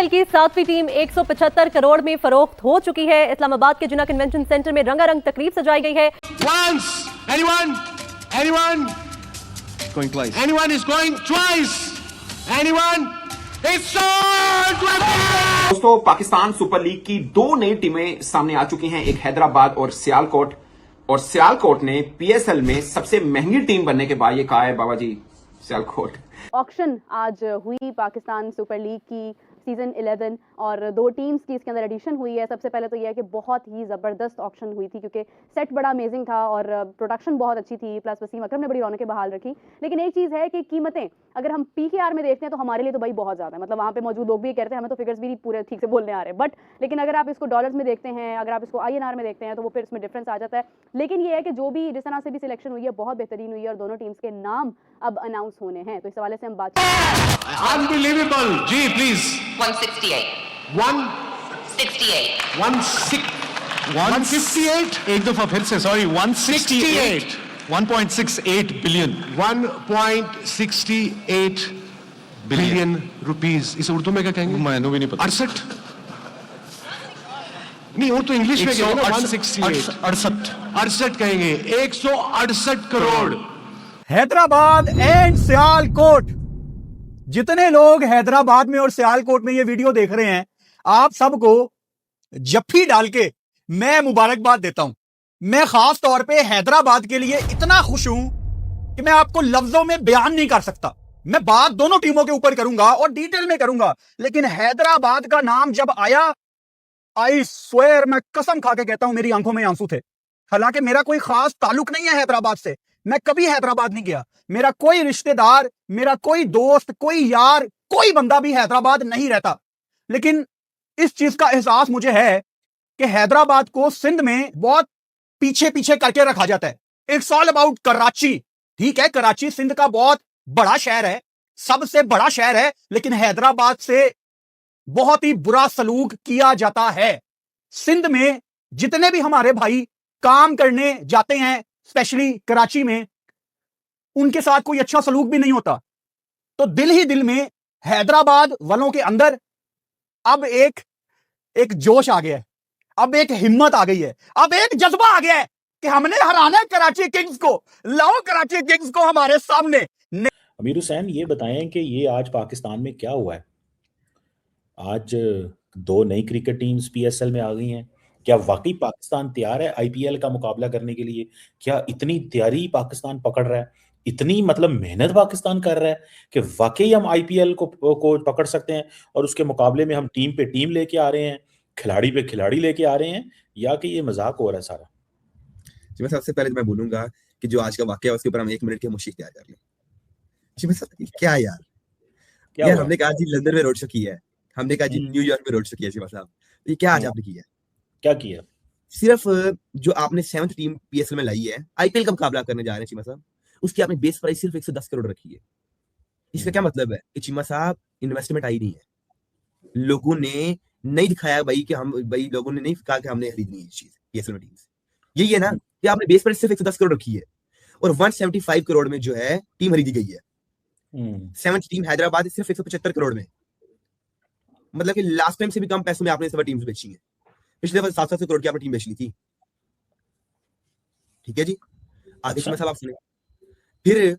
PSL की 7वीं team 175 crore में फरोख्त हो चुकी है। इस्लामाबाद के जुना कन्वेंशन सेंटर में रंगारंग तकरीब सजाई गई है। Once, anyone going twice. Anyone is going twice. Anyone? It's sold. दोस्तों, पाकिस्तान सुपर लीग की दो नई टीमें सामने आ चुकी हैं, एक हैदराबाद और सियालकोट। और सियालकोट ने पीएसएल में सबसे महंगी टीम बनने के बाद ये कहा है, बाबा जी सियालकोट। ऑक्शन आज हुई पाकिस्तान सुपर लीग की सीजन 11 और दो टीम्स की इसके अंदर एडिशन हुई है। सबसे पहले तो यह है कि बहुत ही ज़बरदस्त ऑक्शन हुई थी क्योंकि सेट बड़ा अमेजिंग था और प्रोडक्शन बहुत अच्छी थी, प्लस वसीम अकरम ने बड़ी रौनकें बहाल रखी। लेकिन एक चीज़ है कि कीमतें अगर हम पीकेआर में देखते हैं तो हमारे लिए तो भाई बहुत ज़्यादा है, मतलब वहाँ पे मौजूद लोग भी कहते हैं हमें तो फिगर्स भी नहीं पूरे ठीक से बोलने आ रहे, बट लेकिन अगर आप इसको डॉलर्स में देखते हैं, अगर आप इसको INR में देखते हैं तो वो फिर इसमें डिफरेंस आ जाता है। लेकिन ये है कि जो भी जिस तरह से भी सिलेक्शन हुई है बहुत बेहतरीन हुई है और दोनों टीम्स के नाम अब अनाउंस होने हैं, तो इस हवाले से हम बात Unbelievable. Gee, please. 168. 168. 158. एक दफा फिर से, सॉरी, 168 1.68 बिलियन 1.68 बिलियन रुपीस। इसे उर्दू में क्या कहेंगे? मैंने भी नहीं पता। 68 नहीं, और तो इंग्लिश में कहेंगे ना, 168 68 कहेंगे। 168 करोड़। हैदराबाद एंड सियालकोट, जितने लोग हैदराबाद में और सियालकोट में ये वीडियो देख रहे हैं, आप सबको जफ्फी डाल के मैं मुबारकबाद देता हूं। मैं खास तौर पे हैदराबाद के लिए इतना खुश हूं कि मैं आपको लफ्जों में बयान नहीं कर सकता। मैं बात दोनों टीमों के ऊपर करूंगा और डिटेल में करूंगा, लेकिन हैदराबाद का नाम जब आया, आई स्वेयर, मैं कसम खा के कहता हूं मेरी आंखों में आंसू थे। हालांकि मेरा कोई खास ताल्लुक नहीं है हैदराबाद से, मैं कभी हैदराबाद नहीं गया, मेरा कोई रिश्तेदार, मेरा कोई दोस्त, कोई यार, कोई बंदा भी हैदराबाद नहीं रहता। लेकिन इस चीज का एहसास मुझे है कि हैदराबाद को सिंध में बहुत पीछे पीछे करके रखा जाता है। It's all about Karachi. ठीक है, कराची सिंध का बहुत बड़ा शहर है, सबसे बड़ा शहर है, लेकिन हैदराबाद से बहुत ही बुरा सलूक किया जाता है। सिंध में जितने भी हमारे भाई काम करने जाते हैं, स्पेशली कराची में, उनके साथ कोई अच्छा सलूक भी नहीं होता। तो दिल ही दिल में हैदराबाद वालों के अंदर अब एक जोश आ गया है, अब एक हिम्मत आ गई है, अब एक जज्बा आ गया है कि हमने हराना है कराची किंग्स को। लाओ कराची किंग्स को हमारे सामने। अमीर हुसैन, ये बताएं कि ये आज पाकिस्तान में क्या हुआ है? आज दो नई क्रिकेट टीम्स PSL में आ गई हैं। क्या वाकई पाकिस्तान तैयार है IPL का मुकाबला करने के लिए? क्या इतनी तैयारी पाकिस्तान पकड़ रहा है, इतनी मतलब मेहनत पाकिस्तान कर रहा है कि वाकई हम IPL को पकड़ सकते हैं और उसके मुकाबले में हम टीम पे टीम लेके आ रहे हैं, खिलाड़ी पे खिलाड़ी लेके आ रहे हैं, या कि ये मजाक हो रहा है सारा? जी, मैं सबसे पहले तो मैं बोलूंगा कि जो आज का वाकया है उसके ऊपर हम 1 मिनट की मुश्किल तैयार कर लें। जी, क्या यार हमने कहा जी लंदन में रोड शो किया है, हमने कहा जी न्यूयॉर्क में रोड शो किया। शिवा साहब, ये क्या आज आपने किया? क्या किया? सिर्फ जो आपने 7th टीम PSL में लाई है, IPL का मुकाबला करने जा रहे हैं चीमा साहब, उसकी आपने बेस प्राइस सिर्फ 110 करोड़ रखी है। इसका क्या मतलब है कि चीमा साहब इन्वेस्टमेंट आई नहीं है, लोगों ने नहीं दिखाया भाई कि हम भाई लोगों ने नहीं कहा कि हमने खरीदनी है चीज PSL में टीम्स। यही है ना कि आपने बेस प्राइस सिर्फ 110 करोड़ रखी है और 175 करोड़ में जो है टीम खरीदी गई है। 7th टीम हैदराबाद सिर्फ 175 करोड़ में, मतलब कि लास्ट टाइम से भी कम पैसों में आपने सब टीम्स बेची है। पिछले दफा 700 करोड़ की आपने टीम बेच ली थी। ठीक है जी, आगे चीमा साहब आप सुने। फिर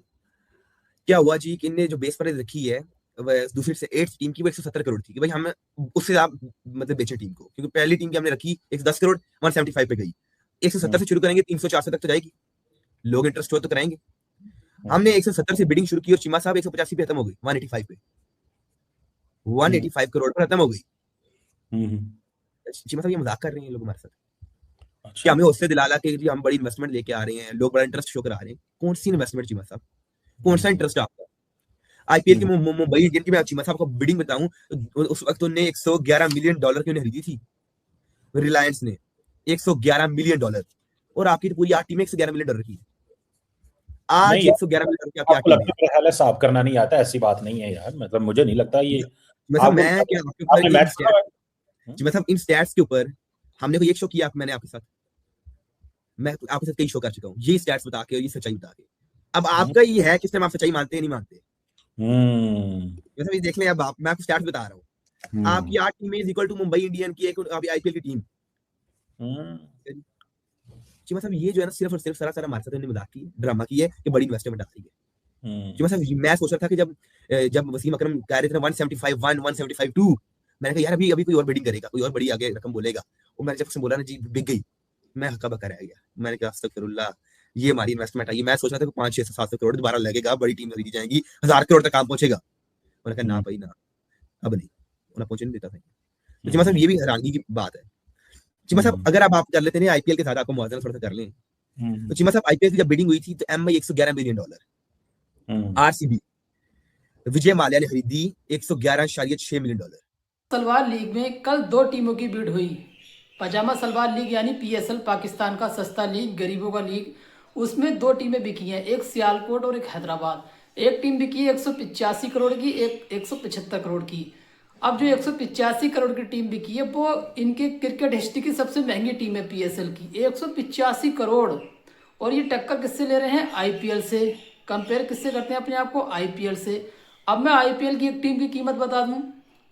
क्या हुआ जी कि इनने जो बेस प्राइस रखी है दूसरी से 8th टीम की वो 170 करोड़ थी कि भाई हम उससे मतलब बेचे टीम को, क्योंकि पहली टीम की हमने रखी 110 करोड़ 175 पे गई। 170 से शुरू करेंगे, 300-400 तक तो जाएगी, लोग इंटरेस्ट हो तो कराएंगे। हमने 170 से बिडिंग शुरू की और चीमा साहब 185 पे खत्म हो गई, 185 पे 185 करोड़ पर खत्म हो गई। चीमा साहब ये मजाक कर रहे हैं लोग हमारे साथ? अच्छा। क्या हमें हौसले दिला के जी हम बड़ी इन्वेस्टमेंट लेके आ रहे हैं, लोग बड़ा इंटरेस्ट शो करा रहे हैं? कौन सी इन्वेस्टमेंट चीमा साहब, कौन सा इंटरेस्ट आपका? IPL के मुंबई इंडियन की मैं चीमा साहब को बिडिंग बताऊं, उस वक्त उन्हें $111 मिलियन की उन्हें खरीदी थी रिलायंस ने, $111 मिलियन, और आपकी तो पूरी 8 टीमें $111 मिलियन की। आज 111 मिलियन की आपकी टीम है। साफ करना नहीं आता, ऐसी बात नहीं है यार, मतलब मुझे नहीं लगता ये मतलब मैं क्या मतलब इन स्टैट्स के ऊपर हमने कोई एक शो किया, मैंने आपके साथ, मैं आपके साथ कई शो कर चुका हूँ ये स्टैट्स बता के और ये सच्चाई बता के। अब आपका ये है किस टाइम आप सच्चाई मानते हैं नहीं मानते। मतलब ये देख लें, अब मैं आपको स्टैट्स बता रहा हूँ, आपकी 8 टीमें is equal to Mumbai Indian की एक आईपीएल की टीम। चीमा साहब ये जो है ना सिर्फ और सिर्फ सारा हमारे साथ मजाक की ड्रामा की है कि बड़ी इन्वेस्टमेंट आ रही है। चीमा साहब मैं सोच रहा था कि जब वसीम अकरम कह रहे थे 175 175 2, मैंने कहा यार अभी कोई और बिडिंग करेगा, कोई और बड़ी आगे रकम बोलेगा, और मैंने जब बोला ना जी बिक गई, मैं हक्का बक्का रह गया। मैंने कहा अस्तगफिरुल्लाह, ये हमारी इन्वेस्टमेंट आई। मैं सोच रहा था कि 500-600-700 करोड़ दोबारा लगेगा, बड़ी टीम खरीदी जाएगी, 1000 करोड़ तक काम पहुंचेगा। मैंने कहा ना भाई ना, अब नहीं, उन्हें पहुंचने नहीं देता था। तो चीमा साहब ये भी हैरानगी की बात है। चीमा साहब अगर आप कर लेते हैं आईपीएल के साथ, आपको मुआवजा थोड़ा सा कर लें, तो चीमा साहब आईपीएल की जब बिडिंग हुई थी तो MI $111 million, RCB Vijay Mallya ने खरीदी $111.6 मिलियन। सलवार लीग में कल 2 टीमों की बिड हुई। पजामा सलवार लीग यानी पीएसएल, पाकिस्तान का सस्ता लीग, गरीबों का लीग, उसमें 2 टीमें बिकी हैं, एक सियालकोट और एक हैदराबाद। एक टीम बिकी 185 करोड़ की, एक 175 करोड़ की। अब जो 185 करोड़ की टीम बिकी है वो इनके क्रिकेट हिस्ट्री की सबसे महंगी टीम है पीएसएल की, 185 करोड़। और ये टक्कर किससे ले रहे हैं? आईपीएल से। कंपेयर किससे करते हैं अपने आप को? आईपीएल से। अब मैं आईपीएल की एक टीम की कीमत बता दूं,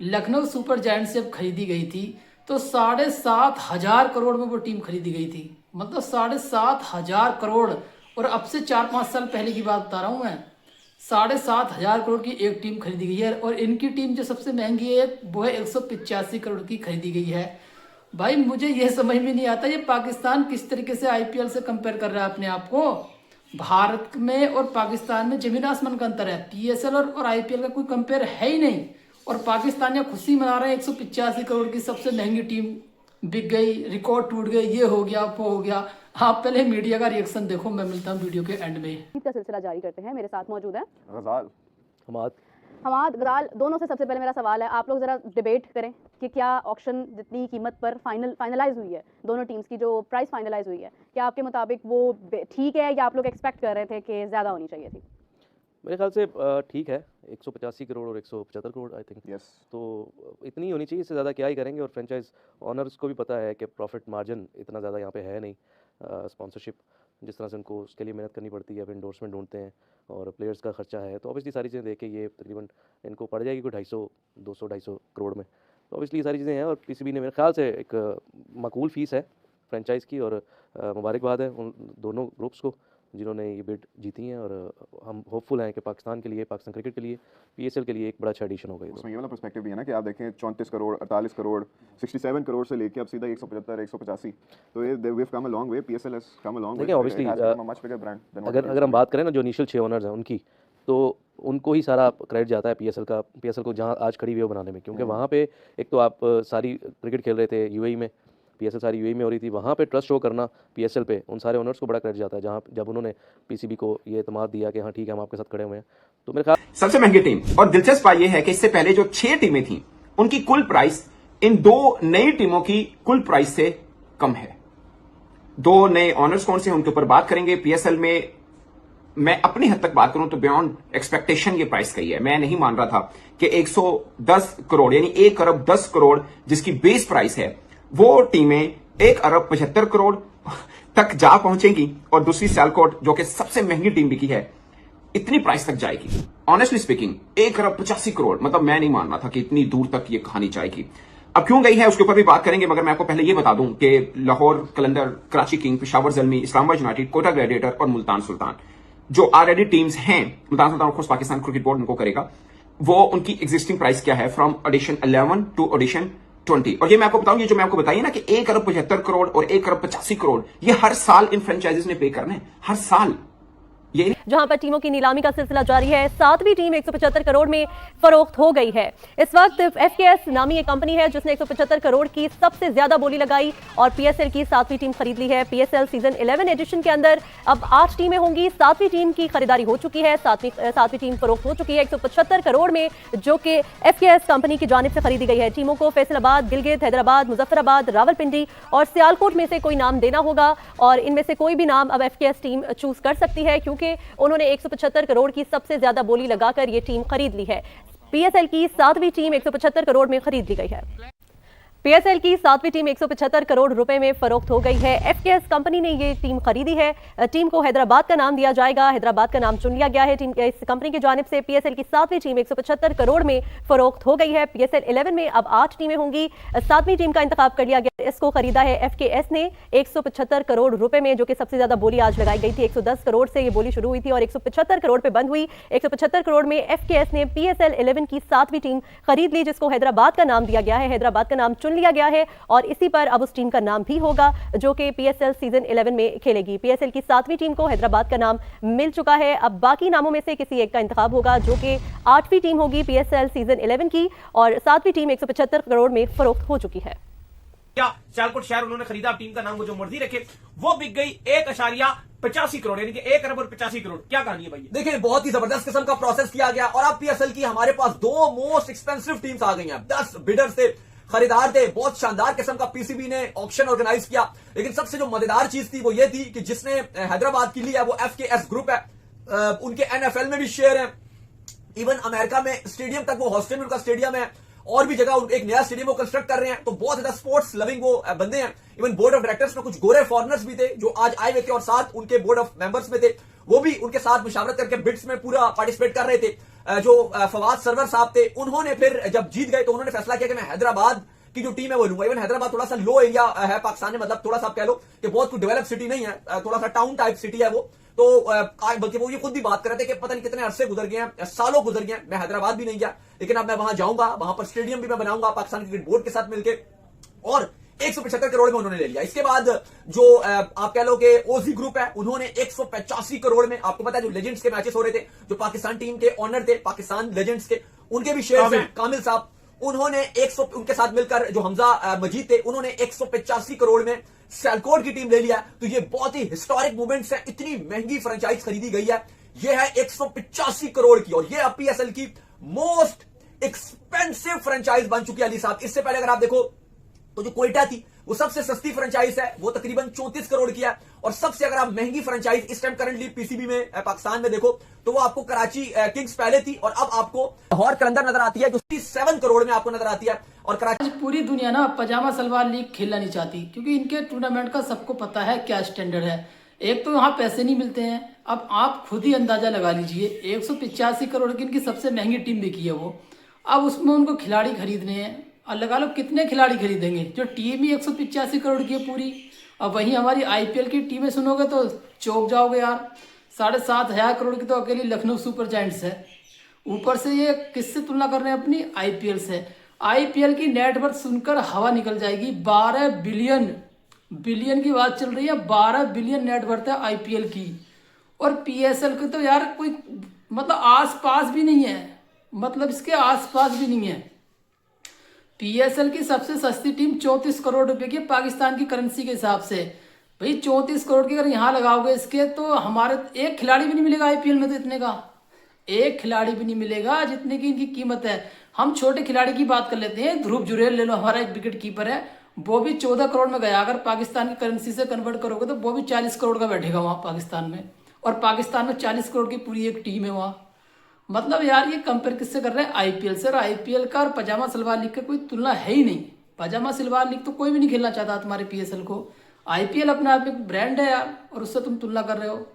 लखनऊ सुपर जायंट्स से जब खरीदी गई थी तो 7,500 करोड़ में वो टीम खरीदी गई थी, मतलब 7,500 करोड़। और अब से 4-5 साल पहले की बात बता रहा हूँ मैं, 7,500 करोड़ की एक टीम खरीदी गई है। और इनकी टीम जो सबसे महंगी है वो है 185 करोड़ की खरीदी गई है। भाई मुझे यह समझ में नहीं आता ये पाकिस्तान किस तरीके से आईपीएल से कंपेयर कर रहा है अपने आप को। भारत में और पाकिस्तान में जमीन आसमान का अंतर है, पीएसएल और आईपीएल का कोई कंपेयर है ही नहीं। और पाकिस्तान या खुशी मना रहे हैं 185 करोड़ की सबसे महंगी टीम बिक गई, रिकॉर्ड टूट गए, ये हो गया वो हो गया। आप पहले मीडिया का रिएक्शन देखो, मैं मिलता हूँ वीडियो के एंड में। का सिलसिला जारी करते हैं, मेरे साथ मौजूद है गजाल, हमाद, गजाल, दोनों से सबसे पहले मेरा सवाल है, आप लोग जरा डिबेट करें कि क्या ऑक्शन जितनी कीमत पर फाइनलाइज हुई है दोनों टीम्स की, जो प्राइस फाइनलाइज हुई है, क्या आपके मुताबिक वो ठीक है या आप लोग एक्सपेक्ट कर रहे थे कि ज़्यादा होनी चाहिए थी? मेरे ख्याल से ठीक है, 185 करोड़ और 175 करोड़ आई थिंक। यस, तो इतनी होनी चाहिए, इससे ज़्यादा क्या ही करेंगे। और फ्रेंचाइज ऑनर्स को भी पता है कि प्रॉफिट मार्जिन इतना ज़्यादा यहाँ पे है नहीं। स्पॉन्सरशिप जिस तरह से उनको उसके लिए मेहनत करनी पड़ती है, अब इंडोर्समेंट ढूंढते हैं और प्लेयर्स का खर्चा है, तो ऑब्वियसली सारी चीज़ें देख के ये तकरीबन इनको पड़ जाएगी कोई 250-250 करोड़ में। तो ऑब्वियसली ये सारी चीज़ें हैं। और पीसीबी ने मेरे ख्याल से एक माकूल फ़ीस है फ्रेंचाइज़ की, और मुबारकबाद है उन दोनों ग्रुप्स को जिन्होंने ये बिड जीती हैं। और हम होपफुल हैं कि पाकिस्तान के लिए, पाकिस्तान क्रिकेट के लिए, पीएसएल के लिए एक बड़ा अच्छा एडिशन होगा। उसमें ये वाला पर्सपेक्टिव भी है ना कि आप देखें 34 करोड़, 48 करोड़, 67 करोड़ से लेके अब सीधा 175, 185, तो ये we have come a long way, PSL has come a long way. देखिए ऑब्वियसली मच बिगर ब्रांड। अगर हम बात करें ना जो इनिशियल 6 ओनर्स हैं उनकी, तो उनको ही सारा क्रेडिट जाता है पीएसएल को जहाँ आज खड़ी हुई है बनाने में, क्योंकि वहाँ पे एक तो आप सारी क्रिकेट खेल रहे थे यूएई में, पीएसएल सारी यूएई में हो रही थी, वहाँ पे ट्रस्ट शो करना पीएसएल पे उन सारे ओनर्स को बड़ा क्रेडिट जाता है, जहाँ जब उन्होंने पीसीबी को ये एतमाद दिया कि हाँ ठीक है हम आपके साथ खड़े हुए हैं। तो मेरे ख्याल सबसे महंगी टीम, और दिलचस्प बात यह है कि इससे पहले जो 6 टीमें थी उनकी कुल प्राइस इन 2 नई टीमों की कुल प्राइस से कम है। 2 नए ऑनर्स कौन से हैं उनके ऊपर बात करेंगे। पीएसएल में मैं अपनी हद तक बात करूं तो बियॉन्ड एक्सपेक्टेशन ये प्राइस कही है। मैं नहीं मान रहा था कि 110 करोड़ यानी 1 अरब 10 करोड़ जिसकी बेस प्राइस है, वो टीमें 1 अरब 75 करोड़ तक जा पहुंचेंगी, और दूसरी सियालकोट जो कि सबसे महंगी टीम बिकी है इतनी प्राइस तक जाएगी। ऑनेस्टली स्पीकिंग 1 अरब 85 करोड़, मतलब मैं नहीं मान रहा था कि इतनी दूर तक ये कहानी जाएगी। अब क्यों गई है उसके ऊपर भी बात करेंगे, मगर मैं आपको पहले ये बता दूं कि Lahore Qalandar, Karachi King, Peshawar Zalmi, Islamabad United, Quetta Gladiator और मुल्तान सुल्तान जो ऑलरेडी टीम्स हैं, Multan Sultan of course Pakistan Cricket Board उनको करेगा, वो उनकी एग्जिस्टिंग प्राइस क्या है फ्रॉम एडिशन 11 टू एडिशन 20। और ये मैं आपको बताऊं, ये जो मैं आपको बताइए ना कि 1 अरब 75 करोड़ और 1 अरब 85 करोड़ ये हर साल इन फ्रेंचाइजीज ने पे करने हैं, हर साल। जहां पर टीमों की नीलामी का सिलसिला जारी है, 7वीं टीम 175 करोड़ में फरोख्त हो गई है। इस वक्त एफकेएस नामी एक कंपनी है जिसने 175 करोड़ की सबसे ज्यादा बोली लगाई और पीएसएल की 7वीं टीम खरीद ली है। पीएसएल सीजन 11 एडिशन के अंदर अब 8 टीमें होंगी। 7वीं टीम की खरीदारी हो चुकी है, 7वीं टीम फरोख्त हो चुकी है 175 करोड़ में, जो कि एफकेएस कंपनी की जानिब से खरीदी गई है। टीमों को फैसलाबाद, गिलगित, हैदराबाद, मुजफ्फराबाद, रावलपिंडी और सियालकोट में से कोई नाम देना होगा, और इनमें से कोई भी नाम अब एफकेएस टीम चूज कर सकती है, क्योंकि उन्होंने 175 करोड़ की सबसे ज्यादा बोली लगाकर यह टीम खरीद ली है। पीएसएल की 7वीं टीम 175 करोड़ में खरीद ली गई है। पीएसएल की 7वीं टीम 175 करोड़ रुपए में फरोख्त हो गई है। एफकेएस कंपनी ने ये टीम खरीदी है। टीम को हैदराबाद का नाम दिया जाएगा, हैदराबाद का नाम चुन लिया गया है। टीम इस कंपनी की जानिब से पीएसएल की 7वीं टीम 175 करोड़ में फरोख्त हो गई है। पीएसएल 11 में अब 8 टीमें होंगी। 7वीं टीम का इंतखाब कर लिया गया। इसको खरीदा है एफकेएस ने 175 करोड़ रुपए में, जो कि सबसे ज्यादा बोली आज लगाई गई थी। 110 करोड़ से ये बोली शुरू हुई थी और 175 करोड़ पे बंद हुई। 175 करोड़ में एफकेएस ने पीएसएल 11 की 7वीं टीम खरीद ली, जिसको हैदराबाद का नाम दिया गया है। हैदराबाद का नाम चुन लिया गया है और इसी पर अब उस टीम का नाम भी होगा जो कि पीएसएल सीजन 11 में खेलेगी। पीएसएल की 7वीं टीम को हैदराबाद का नाम मिल चुका है। अब बाकी नामों में से किसी एक का इंतखाब होगा, जो कि 8वीं टीम होगी पीएसएल सीजन 11 की, और 7वीं टीम 175 करोड़ में फरोख्त हो चुकी है। सियालकोट शहर उन्होंने खरीदा, टीम का नाम वो जो मर्जी रखे, वो बिक गई 1.85 करोड़, यानी कि 1 अरब और 85 करोड़। क्या कहानी है भाई? देखिए, बहुत ही जबरदस्त किस्म का प्रोसेस किया गया और अब पीएसएल की हमारे पास 2 मोस्ट एक्सपेंसिव टीम्स आ गई हैं। 10 बिडर्स थे, खरीदार थे। बहुत शानदार किस्म का पीसीबी ने ऑक्शन ऑर्गेनाइज किया, लेकिन सबसे जो मजेदार चीज थी वो ये थी कि जिसने हैदराबाद की ली है वो एफकेएस ग्रुप है। उनके एनएफएल में भी शेयर है, इवन अमेरिका में स्टेडियम तक, वो हॉस्टन में उनका स्टेडियम है, और भी जगह एक नया स्टेडियम वो कंस्ट्रक्ट कर रहे हैं। तो बहुत ज्यादा स्पोर्ट्स लविंग वो बंदे हैं। इवन बोर्ड ऑफ डायरेक्टर्स में कुछ गोरे फॉरनर्स भी थे जो आज आए हुए थे और साथ उनके बोर्ड ऑफ मेंबर्स में थे, वो भी उनके साथ मुशावरत करके बिड्स में पूरा पार्टिसिपेट कर रहे थे। जो फवाद सरवर साहब थे, उन्होंने फिर जब जीत गए तो उन्होंने फैसला किया कि मैं हैदराबाद की जो टीम है वो लूंगा। इवन हैदराबाद थोड़ा सा लो एरिया है पाकिस्तान में, मतलब थोड़ा सा कह लो कि बहुत कुछ डेवलप सिटी नहीं है, थोड़ा सा टाउन टाइप सिटी है वो। तो बल्कि वो ये खुद भी बात कर रहे थे कि पता नहीं कितने अरसे गुजर गए हैं, सालों गुजर गए हैं, मैं हैदराबाद भी नहीं गया, लेकिन अब मैं वहां जाऊंगा, वहां पर स्टेडियम भी मैं बनाऊंगा पाकिस्तान क्रिकेट बोर्ड के साथ मिलकर, और 175 करोड़ में उन्होंने ले लिया। इसके बाद जो आप कह लो कि ओजी ग्रुप है, उन्होंने 185 करोड़ में, आपको पता है जो लेजेंड्स के मैचेस हो रहे थे, जो पाकिस्तान टीम के ऑनर थे, पाकिस्तान लेजेंड्स के, उनके भी शेयर हैं, कामिल साहब, उन्होंने 100 उनके साथ मिलकर जो हमजा मजीद थे, उन्होंने 185 करोड़ में सियालकोट की टीम ले लिया। तो ये बहुत ही हिस्टोरिक मूवमेंट्स है, इतनी महंगी फ्रेंचाइज खरीदी गई है। ये है 185 करोड़ की, और ये अब पीएसएल की मोस्ट एक्सपेंसिव फ्रेंचाइज बन चुकी है अली साहब। इससे पहले अगर आप देखो तो जो कोयटा थी वो सबसे सस्ती फ्रेंचाइज है, वो तकरीबन 34 करोड़ की है, और सबसे अगर आप महंगी फ्रेंचाइज इस टाइम करंटली पीसीबी में पाकिस्तान में देखो तो वो आपको कराची किंग्स पहले थी, और अब आपको लाहौर कलंदर नजर आती है जो 7 करोड़ में आपको नजर आती है। और कराची, पूरी दुनिया ना पजामा सलवार लीग खेलना नहीं चाहती, क्योंकि इनके टूर्नामेंट का सबको पता है क्या स्टैंडर्ड है। एक तो यहाँ पैसे नहीं मिलते हैं, अब आप खुद ही अंदाजा लगा लीजिए, 185 करोड़ की इनकी सबसे महंगी टीम बिकी है वो। अब उसमें उनको खिलाड़ी खरीदने हैं, और लगा लो कितने खिलाड़ी खरीदेंगे, जो टीम ही 185 करोड़ की है पूरी। अब वहीं हमारी आईपीएल की टीमें सुनोगे तो चौंक जाओगे यार, 7,500 करोड़ की तो अकेली लखनऊ सुपर जायंट्स है। ऊपर से ये किससे तुलना कर रहे हैं अपनी? आईपीएल से। आईपीएल की नेटवर्थ सुनकर हवा निकल जाएगी। 12 बिलियन की बात चल रही है, 12 बिलियन नेटवर्थ है आईपीएल की, और पीएसएल की तो यार कोई मतलब आसपास भी नहीं है, मतलब इसके आसपास भी नहीं है। पीएसएल की सबसे सस्ती टीम 34 करोड़ रुपए की, पाकिस्तान की करेंसी के हिसाब से। भाई 34 करोड़ की अगर यहाँ लगाओगे इसके, तो हमारे एक खिलाड़ी भी नहीं मिलेगा आईपीएल में, तो इतने का एक खिलाड़ी भी नहीं मिलेगा जितने की इनकी कीमत है। हम छोटे खिलाड़ी की बात कर लेते हैं, ध्रुव जुरेल ले लो, हमारा एक विकेट कीपर है, वो भी 14 करोड़ में गया। अगर पाकिस्तान की करेंसी से कन्वर्ट करोगे तो वो भी 40 करोड़ का बैठेगा वहाँ पाकिस्तान में, और पाकिस्तान में 40 करोड़ की पूरी एक टीम है वहाँ। मतलब यार ये कंपेयर किससे कर रहे हैं? आईपीएल से। और आईपीएल का और पजामा सलवार लीग का कोई तुलना है ही नहीं। पजामा सलवार लीग तो कोई भी नहीं खेलना चाहता तुम्हारे पीएसएल को। आईपीएल अपने आप में ब्रांड है यार, और उससे तुम तुलना कर रहे हो।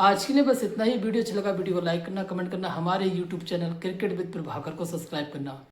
आज के लिए बस इतना ही। वीडियो अच्छा लगा वीडियो को लाइक करना, कमेंट करना, हमारे YouTube channel cricket with Prabhakar को सब्सक्राइब करना।